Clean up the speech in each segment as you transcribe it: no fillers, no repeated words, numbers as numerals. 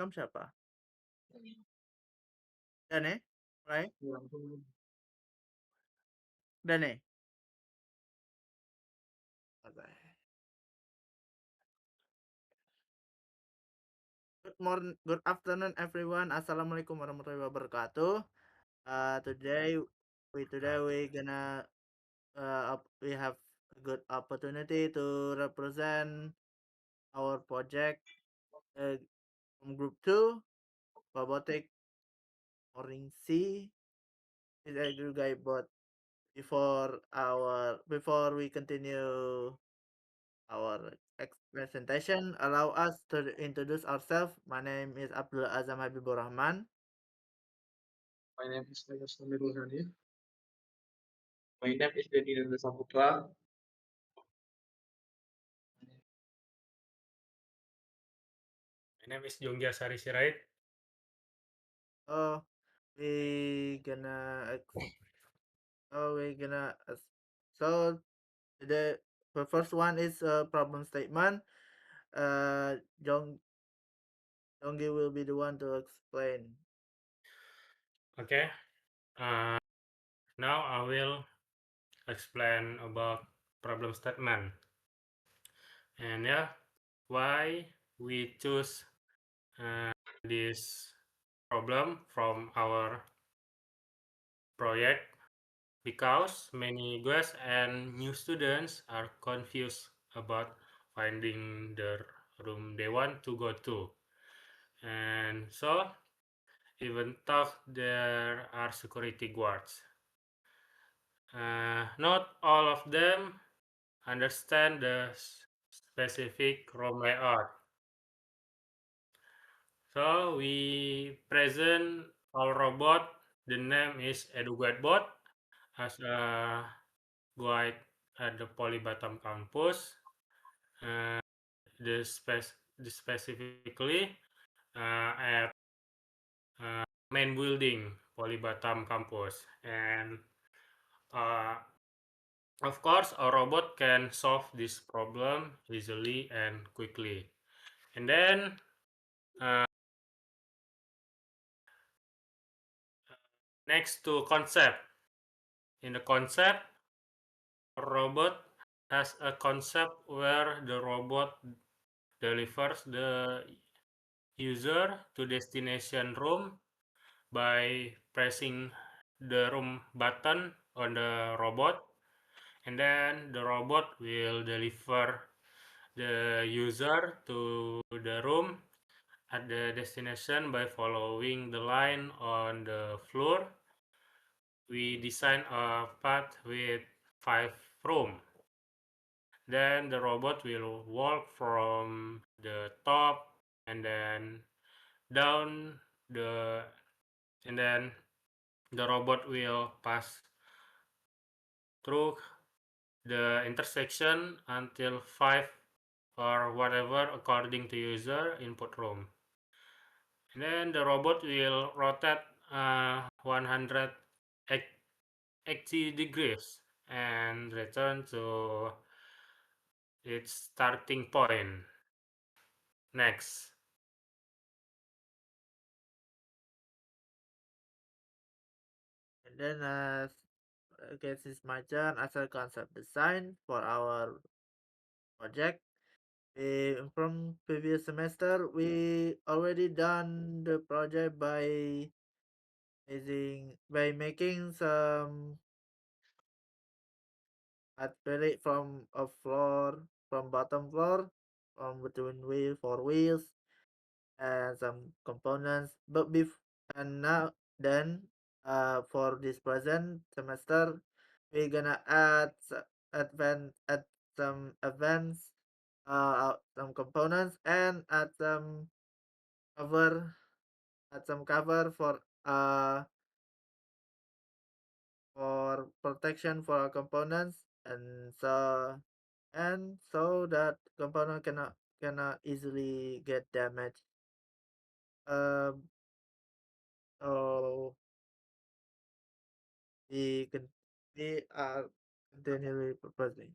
merekam siapa? Dane? Mulai? Dane? Oke. Good afternoon everyone. Assalamualaikum warahmatullahi wabarakatuh. Today we gonna we have a good opportunity to represent our project uh, from group 2 robotic morning C is a good guy, but before we continue our presentation, allow us to introduce ourselves. My name is Abdul Azam Habibur Rahman. My name is Tejas Tamirul Hanif. My name is Dedi Nanda Saputra. My name is Jongja Sari Sirait. Oh, we gonna ex- oh we gonna so the first one is a problem statement. Jong Jonggi will be the one to explain. Okay. Uh, Now I will explain about problem statement. And why we choose this problem from our project, because many guests and new students are confused about finding the room they want to go to. And so, even though there are security guards, not all of them understand the specific room layout. So we present our robot. The name is EduGuideBot as a guide at the Polybatam campus. Uh, the specifically at main building Polybatam campus, and uh, of course, a robot can solve this problem easily and quickly. And then next to concept. In the concept, a robot has a concept where the robot delivers the user to destination room by pressing the room button on the robot, and then the robot will deliver the user to the room at the destination by following the line on the floor. We design a path with 5 rooms. Then the robot will walk from the top and then down the and then the robot will pass through the intersection until 5 or whatever according to user input room. And then the robot will rotate 180 degrees and return to its starting point. Next. And then guess it's my turn as a concept design for our project. From previous semester, we already done the project by making some acrylic from a floor, from bottom floor, from between four wheels, and some components. And now then, for this present semester, we're gonna add some advanced some components and cover add some cover for protection for our components, and so that component cannot easily get damaged. Um, so we can we are continually proposing.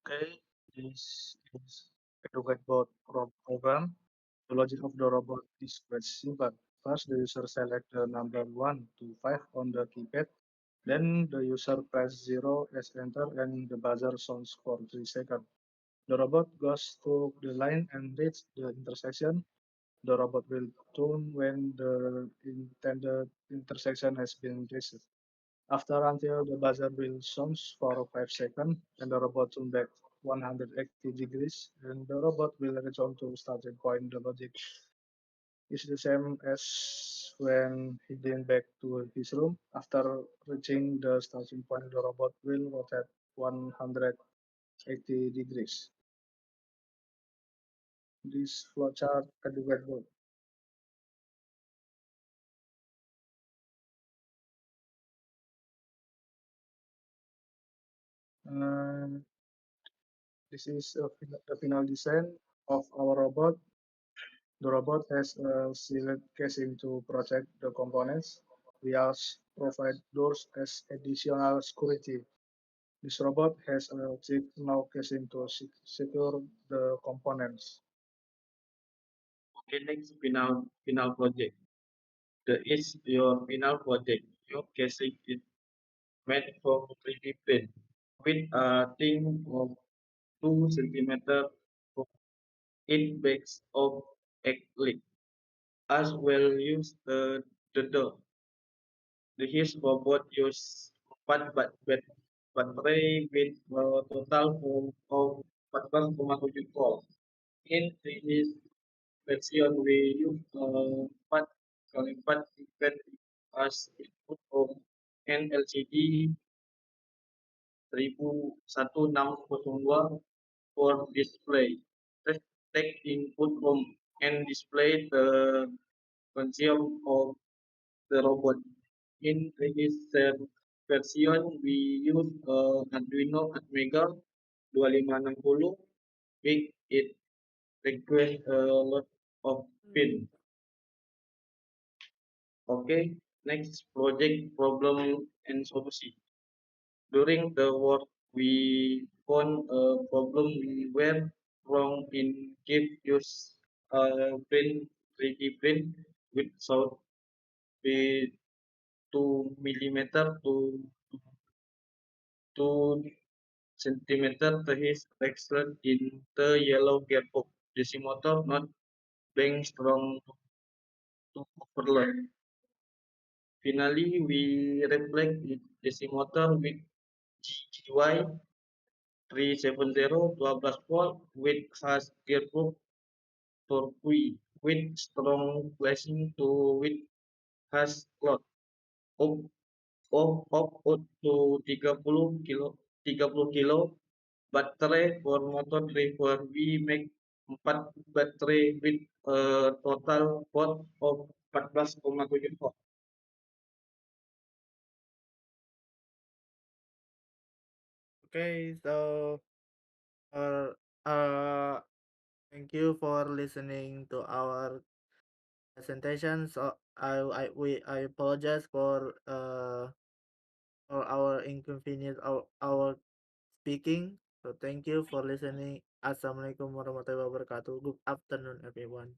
Okay, this is educate bot program. The logic of the robot is quite simple. First, the user select the number 1 to 5 on the keypad. Then the user press 0 as enter and the buzzer sounds for 3 seconds. The robot goes to the line and reach the intersection. The robot will turn when the intended intersection has been reached. After until the buzzer will sound for 5 seconds and the robot turn back 180 degrees and the robot will return to starting point. The logic is the same as when heading back to his room. After reaching the starting point, the robot will rotate 180 degrees. This flowchart educate. Uh, this is the final design of our robot. The robot has a sealed casing to protect the components. We also provide doors as additional security. This robot has a chip now casing to secure the components. Okay, next final project. The is your final project. Your casing is made from 3D print with a thin of 2 centimeter of eight bags of acrylic. As well use the door. The his robot use 4 with total of 14,7 volt. In this version we use 4 kali 4 event as input of NLCD 1602 for display. Take input from and display the consume of the robot. In this version, we use Arduino Atmega 2560 which it requires a lot of pin. Okay, next project problem and solution. During the work, we found a problem we were wrong in keep use print 3D print with sound with 2 millimeter to centimeter to his texture in the yellow gearbox. DC motor not being strong to overload. Finally, we replace the DC motor with GGY 370 12 volt with fast gearbox torque with strong flashing to with fast clock of up to 30 kilo baterai for motor driver. We make 4 baterai with total volt of 14,7 volt. Okay, so uh, uh, thank you for listening to our presentation. So I apologize for our inconvenience our speaking. So thank you for listening. Assalamualaikum warahmatullahi wabarakatuh. Good afternoon, everyone.